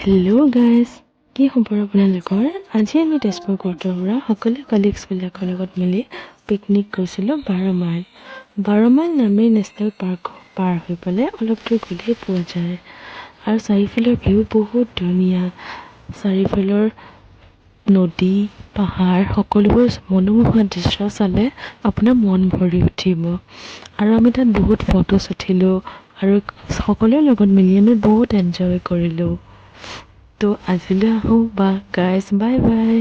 Hello' guys, কি খবৰ আপোনালোকৰ? আজি আমি তেজপুৰ কোৰ্টৰ পৰা সকলো কলিগছবিলাকৰ লগত মিলি পিকনিক গৈছিলোঁ 12 মাইল। 12 মাইল নামেই নেশ্যনেল পাৰ্ক পাৰ হৈ পেলাই অলপ দূৰ গ'লেই পোৱা যায়। আৰু চাৰিওফালৰ ভিউ বহুত ধুনীয়া। চাৰিওফালৰ নদী, পাহাৰ সকলোবোৰ মনোমোহা দৃশ্য চালে আপোনাৰ মন ভৰি উঠিব। আৰু আমি তাত বহুত ফটোজ উঠিলোঁ আৰু সকলোৰে লগত মিলি আমি বহুত এনজয় কৰিলোঁ। তো আজিলৈ আহোঁ বা গাইজ, বাই বাই।